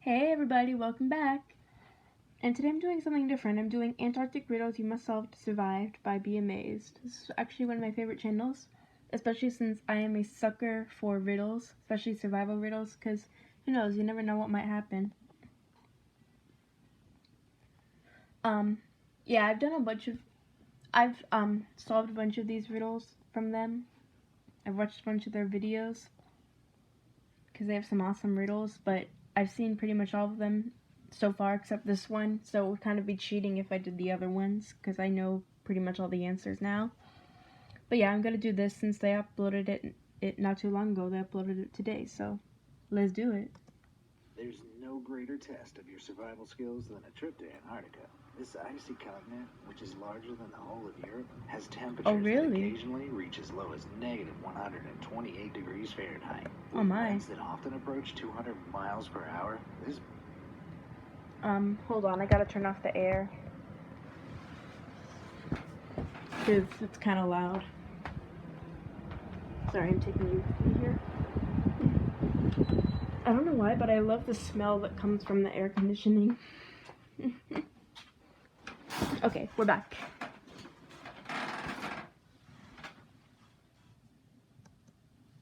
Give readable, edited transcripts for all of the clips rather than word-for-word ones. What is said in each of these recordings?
Hey everybody, welcome back. And today I'm doing something different. I'm doing Antarctic Riddles You Must Solve to Survive by Be Amazed. This is actually one of my favorite channels, especially since I am a sucker for riddles, especially survival riddles, because who knows, you never know what might happen. Yeah, I've solved a bunch of these riddles from them. I've watched a bunch of their videos, because they have some awesome riddles, but I've seen pretty much all of them so far except this one, so it would kind of be cheating if I did the other ones, because I know pretty much all the answers now. But yeah, I'm gonna do this since they uploaded it not too long ago. They uploaded it today, so let's do it. There's no greater test of your survival skills than a trip to Antarctica. This icy continent, which is larger than the whole of Europe, has temperatures that occasionally reach as low as negative 128 degrees Fahrenheit. Oh my. Winds that often approach 200 miles per hour. Hold on, I gotta turn off the air, because it's kind of loud. Sorry, I'm taking you in here. I don't know why, but I love the smell that comes from the air conditioning. Okay, we're back.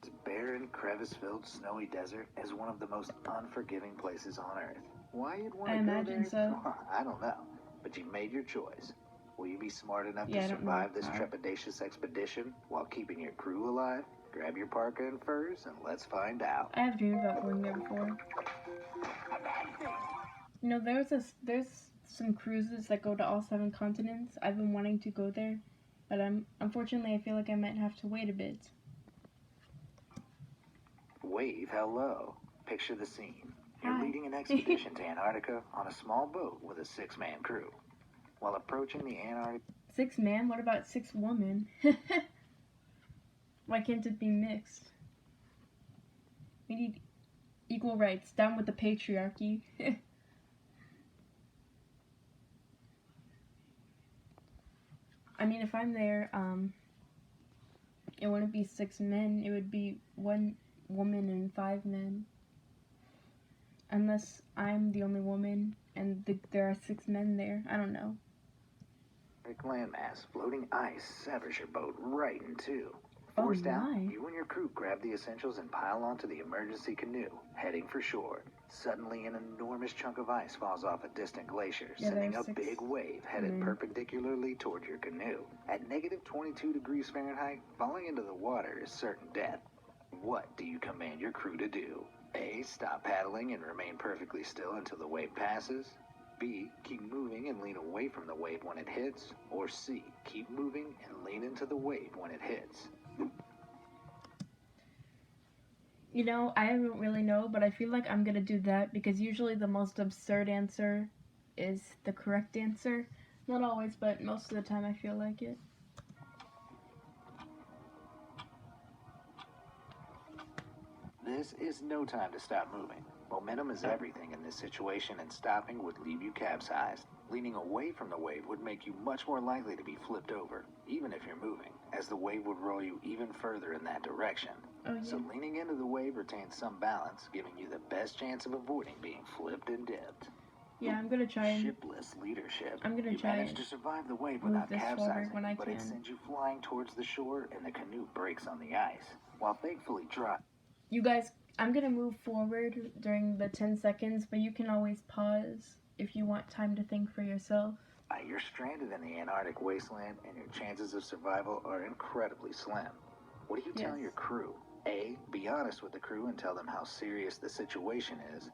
This barren, crevice-filled, snowy desert is one of the most unforgiving places on Earth. Why you'd want to go there? I imagine so. I don't know, but you've made your choice. Will you be smart enough to survive this trepidatious expedition while keeping your crew alive? Grab your parka and furs, and let's find out. I have dreamed about going there before. You know, there's some cruises that go to all 7 continents. I've been wanting to go there, but unfortunately I feel like I might have to wait a bit. Wave hello. Picture the scene. You're leading an expedition to Antarctica on a small boat with a 6-man crew. While approaching the Antarctic... 6 man? What about 6 women? Why can't it be mixed? We need equal rights. Down with the patriarchy. I mean, if I'm there, it wouldn't be 6 men. It would be 1 woman and 5 men. Unless I'm the only woman and there are 6 men there. I don't know. Landmass, floating ice severs your boat right in two. Forced out, you and your crew grab the essentials and pile onto the emergency canoe, heading for shore. Suddenly, an enormous chunk of ice falls off a distant glacier, sending a big wave headed perpendicularly toward your canoe. At negative 22 degrees Fahrenheit, falling into the water is certain death. What do you command your crew to do? A. Stop paddling and remain perfectly still until the wave passes. B. Keep moving and lean away from the wave when it hits. Or C. Keep moving and lean into the wave when it hits. You know, I don't really know, but I feel like I'm gonna do that because usually the most absurd answer is the correct answer. Not always, but most of the time I feel like it. This is no time to stop moving. Momentum is everything in this situation, and stopping would leave you capsized. Leaning away from the wave would make you much more likely to be flipped over, even if you're moving, as the wave would roll you even further in that direction. So leaning into the wave retains some balance, giving you the best chance of avoiding being flipped and dipped. Yeah, I'm gonna try and... Shipless leadership. I'm gonna try and to survive the wave without capsizing, but it sends you flying towards the shore, and the canoe breaks on the ice, while thankfully dry. You guys, I'm gonna move forward during the 10 seconds, but you can always pause if you want time to think for yourself. You're stranded in the Antarctic wasteland, and your chances of survival are incredibly slim. What do you tell your crew? A. Be honest with the crew and tell them how serious the situation is.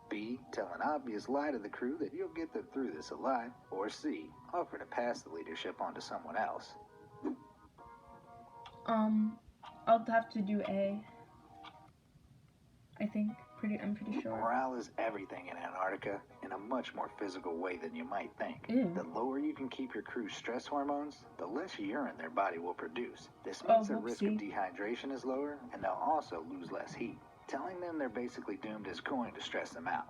B. Tell an obvious lie to the crew that you'll get them through this alive. Or C. Offer to pass the leadership on to someone else. I'll have to do A. I'm pretty sure. Morale is everything in Antarctica in a much more physical way than you might think. The lower you can keep your crew's stress hormones, the less urine their body will produce. This means the risk of dehydration is lower, and they'll also lose less heat. Telling them they're basically doomed is going to stress them out.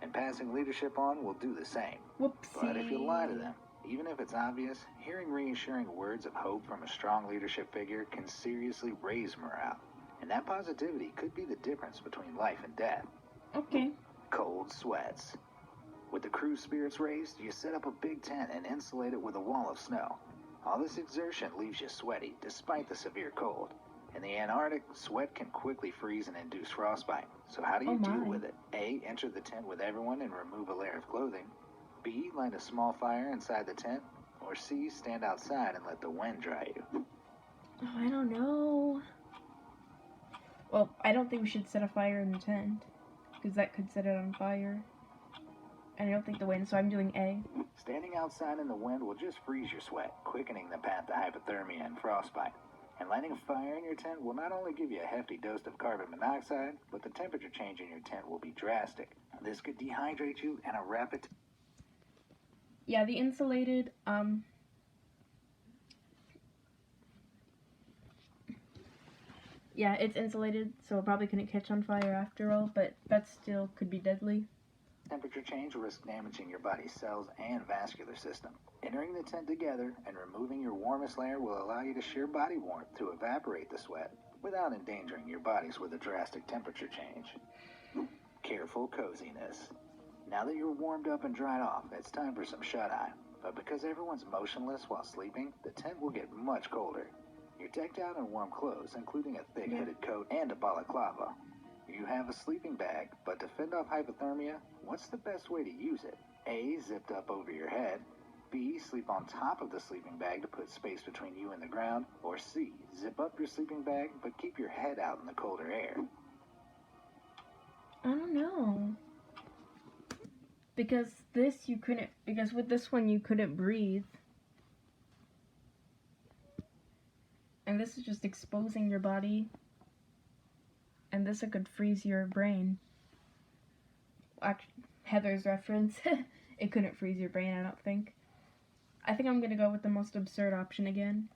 And passing leadership on will do the same. But if you lie to them, even if it's obvious, hearing reassuring words of hope from a strong leadership figure can seriously raise morale. And that positivity could be the difference between life and death. cold sweats. With the crew's spirits raised, you set up a big tent and insulate it with a wall of snow. All this exertion leaves you sweaty, despite the severe cold. In the Antarctic, sweat can quickly freeze and induce frostbite. So how do you deal with it? A. Enter the tent with everyone and remove a layer of clothing. B. Light a small fire inside the tent. Or C. Stand outside and let the wind dry you. Oh, I don't know. Well, I don't think we should set a fire in the tent, because that could set it on fire. And I don't think the wind, so I'm doing A. Standing outside in the wind will just freeze your sweat, quickening the path to hypothermia and frostbite. And lighting a fire in your tent will not only give you a hefty dose of carbon monoxide, but the temperature change in your tent will be drastic. This could dehydrate you and a rapid... Yeah, the insulated, yeah, it's insulated, so it probably couldn't catch on fire after all, but that still could be deadly. Temperature change will risk damaging your body's cells and vascular system. Entering the tent together and removing your warmest layer will allow you to share body warmth to evaporate the sweat without endangering your bodies with a drastic temperature change. Careful coziness. Now that you're warmed up and dried off, it's time for some shut-eye. But because everyone's motionless while sleeping, the tent will get much colder. You're decked out in warm clothes, including a thick-hooded coat and a balaclava. You have a sleeping bag, but to fend off hypothermia, what's the best way to use it? A. Zipped up over your head. B. Sleep on top of the sleeping bag to put space between you and the ground. Or C. Zip up your sleeping bag, but keep your head out in the colder air. I don't know. Because with this one you couldn't breathe. And this is just exposing your body. And this could freeze your brain. Heather's reference. It couldn't freeze your brain, I don't think. I think I'm gonna go with the most absurd option again.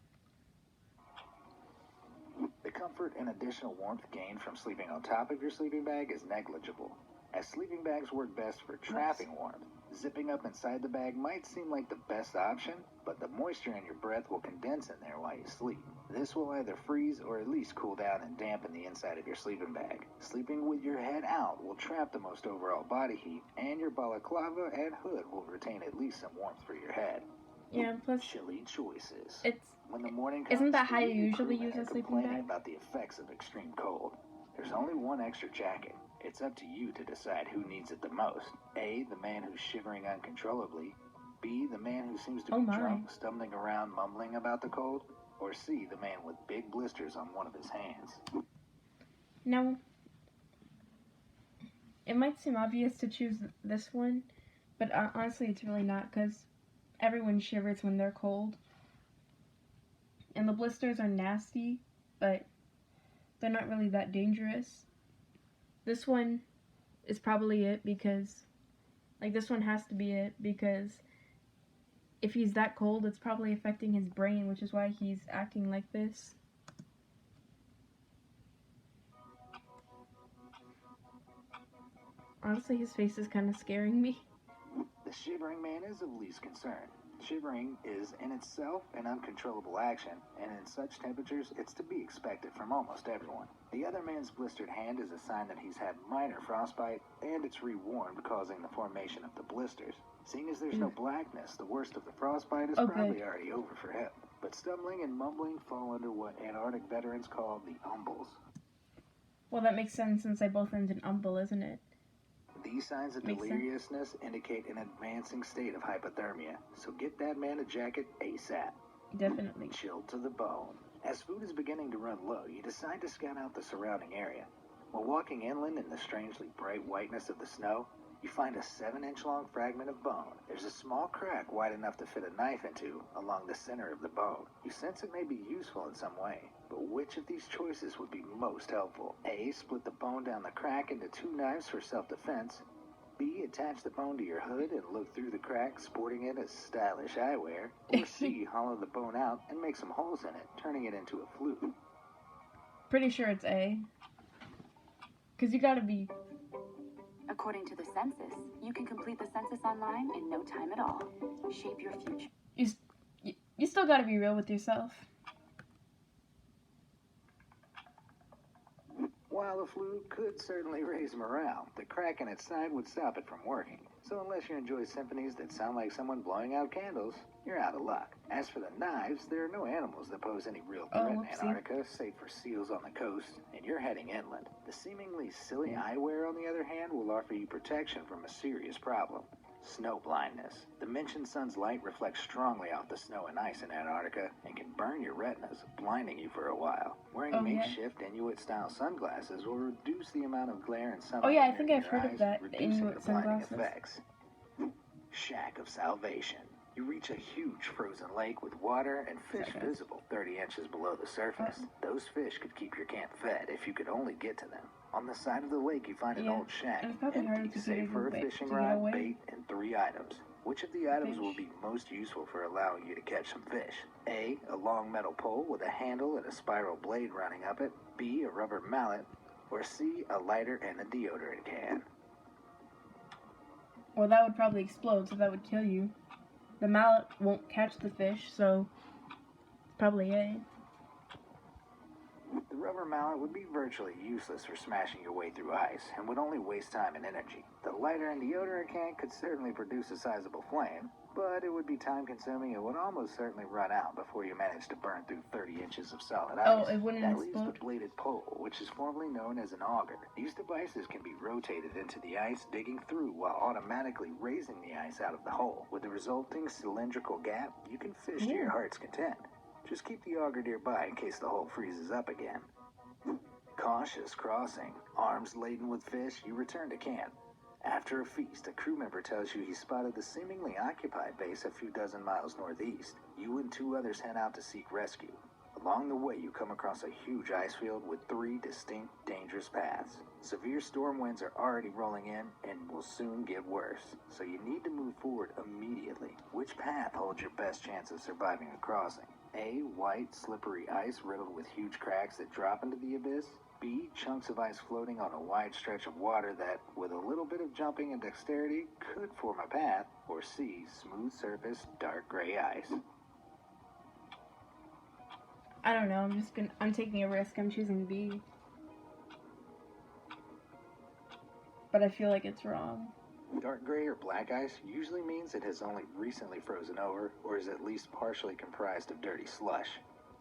The comfort and additional warmth gained from sleeping on top of your sleeping bag is negligible, as sleeping bags work best for trapping warmth. Zipping up inside the bag might seem like the best option, but the moisture in your breath will condense in there while you sleep. This will either freeze or at least cool down and dampen the inside of your sleeping bag. Sleeping with your head out will trap the most overall body heat, and your balaclava and hood will retain at least some warmth for your head. Yeah, plus chilly choices. When the morning comes, isn't that how you usually use a sleeping bag? About the effects of extreme cold. There's only one extra jacket. It's up to you to decide who needs it the most. A, the man who's shivering uncontrollably. B, the man who seems to be drunk, stumbling around mumbling about the cold. Or C, the man with big blisters on one of his hands. Now, it might seem obvious to choose this one, but honestly it's really not, because everyone shivers when they're cold. And the blisters are nasty, but they're not really that dangerous. This one is probably it, because, this one has to be it, because if he's that cold, it's probably affecting his brain, which is why he's acting like this. Honestly, his face is kind of scaring me. The shivering man is of least concern. Shivering is in itself an uncontrollable action, and in such temperatures, it's to be expected from almost everyone. The other man's blistered hand is a sign that he's had minor frostbite, and it's rewarmed, causing the formation of the blisters. Seeing as there's no blackness, the worst of the frostbite is probably already over for him. But stumbling and mumbling fall under what Antarctic veterans call the umbles. Well, that makes sense since they both end in umble, isn't it? These signs of deliriousness indicate an advancing state of hypothermia, so get that man a jacket ASAP. Definitely. Chilled to the bone. As food is beginning to run low, you decide to scout out the surrounding area. While walking inland in the strangely bright whiteness of the snow, you find a 7-inch long fragment of bone. There's a small crack wide enough to fit a knife into along the center of the bone. You sense it may be useful in some way, but which of these choices would be most helpful? A. Split the bone down the crack into 2 knives for self-defense. B. Attach the bone to your hood and look through the crack, sporting it as stylish eyewear. Or C. Hollow the bone out and make some holes in it, turning it into a flute. Pretty sure it's A. Because you gotta be... According to the census, you can complete the census online in no time at all. Shape your future. You still gotta be real with yourself. While While the flu could certainly raise morale, the crack in its side would stop it from working. So unless you enjoy symphonies that sound like someone blowing out candles, you're out of luck. As for the knives, there are no animals that pose any real threat in Antarctica, save for seals on the coast, and you're heading inland. The seemingly silly eyewear, on the other hand, will offer you protection from a serious problem. Snow blindness. The mentioned sun's light reflects strongly off the snow and ice in Antarctica and can burn your retinas, blinding you for a while. Wearing makeshift Inuit-style sunglasses will reduce the amount of glare and sunlight. Oh yeah, I think I've heard of that, the Inuit sunglasses. Effects. Shack of Salvation. You reach a huge frozen lake with water and fish visible 30 inches below the surface. Those fish could keep your camp fed if you could only get to them. On the side of the lake, you find an old shack, empty save for a fishing rod, bait, and 3 items. Which of the items will be most useful for allowing you to catch some fish? A long metal pole with a handle and a spiral blade running up it. B, a rubber mallet. Or C, a lighter and a deodorant can. Well, that would probably explode, so that would kill you. The mallet won't catch the fish, so probably A. The rubber mallet would be virtually useless for smashing your way through ice and would only waste time and energy. The lighter and deodorant can could certainly produce a sizable flame, but it would be time consuming and would almost certainly run out before you managed to burn through 30 inches of solid ice. Oh, it wouldn't explode? explode? Leaves the bladed pole, which is formerly known as an auger. These devices can be rotated into the ice, digging through while automatically raising the ice out of the hole. With the resulting cylindrical gap, you can fish to your heart's content. Just keep the auger nearby in case the hole freezes up again. Cautious crossing. Arms laden with fish, you return to camp. After a feast, a crew member tells you he spotted the seemingly occupied base a few dozen miles northeast. You and 2 others head out to seek rescue. Along the way, you come across a huge ice field with 3 distinct, dangerous paths. Severe storm winds are already rolling in and will soon get worse, so you need to move forward immediately. Which path holds your best chance of surviving a crossing? A, white, slippery ice riddled with huge cracks that drop into the abyss. B, chunks of ice floating on a wide stretch of water that, with a little bit of jumping and dexterity, could form a path. Or C, smooth surface, dark gray ice. I don't know, I'm taking a risk. I'm choosing B. But I feel like it's wrong. Dark gray or black ice usually means it has only recently frozen over or is at least partially comprised of dirty slush.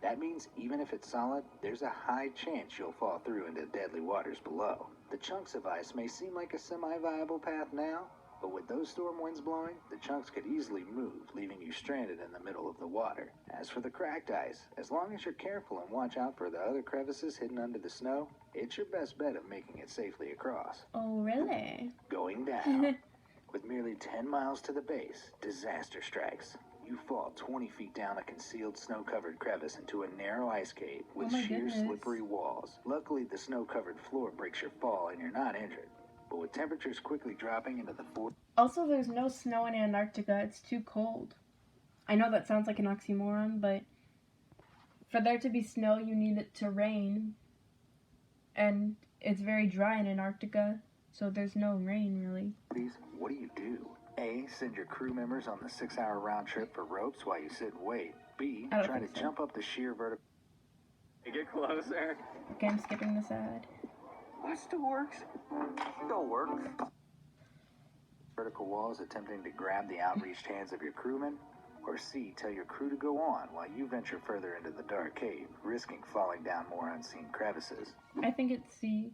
That means even if it's solid, there's a high chance you'll fall through into deadly waters below. The chunks of ice may seem like a semi-viable path now, but with those storm winds blowing, the chunks could easily move, leaving you stranded in the middle of the water. As for the cracked ice, as long as you're careful and watch out for the other crevices hidden under the snow, it's your best bet of making it safely across. Oh, really? Going down. With merely 10 miles to the base, disaster strikes. You fall 20 feet down a concealed snow-covered crevice into a narrow ice cave with sheer slippery walls. Luckily, the snow-covered floor breaks your fall and you're not injured. But with temperatures quickly dropping into the 40s... Also, there's no snow in Antarctica. It's too cold. I know that sounds like an oxymoron, but for there to be snow, you need it to rain. And it's very dry in Antarctica, so there's no rain, really. What do? A, send your crew members on the 6-hour round trip for ropes while you sit and wait. B, try to jump up the sheer vertical... Get closer. Okay, I'm skipping this ad. What still works? Don't work. Vertical walls attempting to grab the outreached hands of your crewmen. Or C, tell your crew to go on while you venture further into the dark cave, risking falling down more unseen crevices. I think it's C.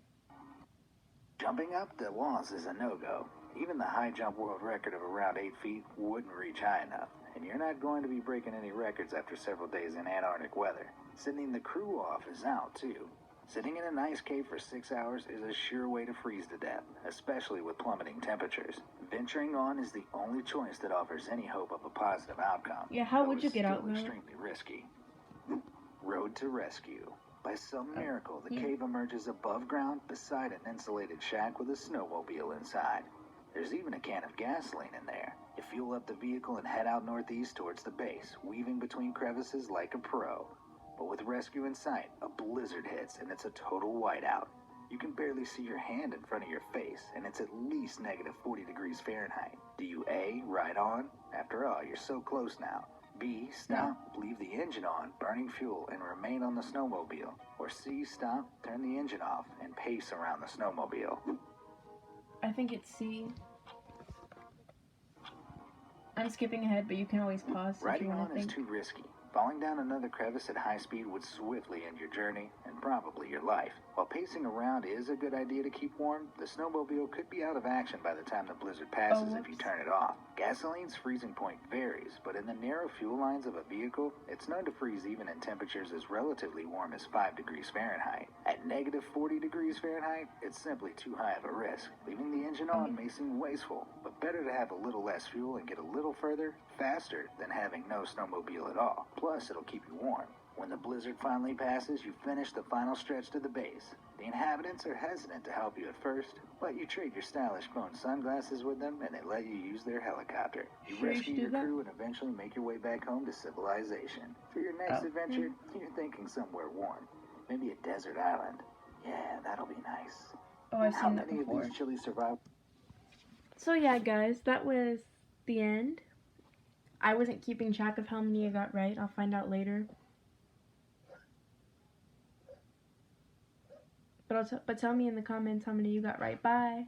Jumping up the walls is a no-go. Even the high jump world record of around 8 feet wouldn't reach high enough, and you're not going to be breaking any records after several days in Antarctic weather. Sending the crew off is out, too. Sitting in an ice cave for 6 hours is a sure way to freeze to death, especially with plummeting temperatures. Venturing on is the only choice that offers any hope of a positive outcome. Yeah, how would you get out, though? Extremely risky. Road to rescue. By some miracle, the cave emerges above ground beside an insulated shack with a snowmobile inside. There's even a can of gasoline in there. You fuel up the vehicle and head out northeast towards the base, weaving between crevices like a pro. But with rescue in sight, a blizzard hits and it's a total whiteout. You can barely see your hand in front of your face, and it's at least -40 degrees Fahrenheit. Do you A, ride on? After all, you're so close now. B, stop, leave the engine on, burning fuel, and remain on the snowmobile. Or C, stop, turn the engine off, and pace around the snowmobile. I think it's C. I'm skipping ahead, but you can always pause if you Riding want on to is think. too risky. Falling down another crevice at high speed would swiftly end your journey, and probably your life. While pacing around is a good idea to keep warm, the snowmobile could be out of action by the time the blizzard passes if you turn it off. Gasoline's freezing point varies, but in the narrow fuel lines of a vehicle, it's known to freeze even in temperatures as relatively warm as 5 degrees Fahrenheit. At negative 40 degrees Fahrenheit, it's simply too high of a risk. Leaving the engine on may seem wasteful, but better to have a little less fuel and get a little further, faster, than having no snowmobile at all. Plus, it'll keep you warm. When the blizzard finally passes, you finish the final stretch to the base. The inhabitants are hesitant to help you at first, but you trade your stylish bone sunglasses with them and they let you use their helicopter. You rescue your crew and eventually make your way back home to civilization. For your next adventure, you're thinking somewhere warm. Maybe a desert island. Yeah, that'll be nice. Oh, I've seen that How many before. of these chili survive? So yeah, guys, that was the end. I wasn't keeping track of how many I got right. I'll find out later. But tell me in the comments how many you got right. Bye.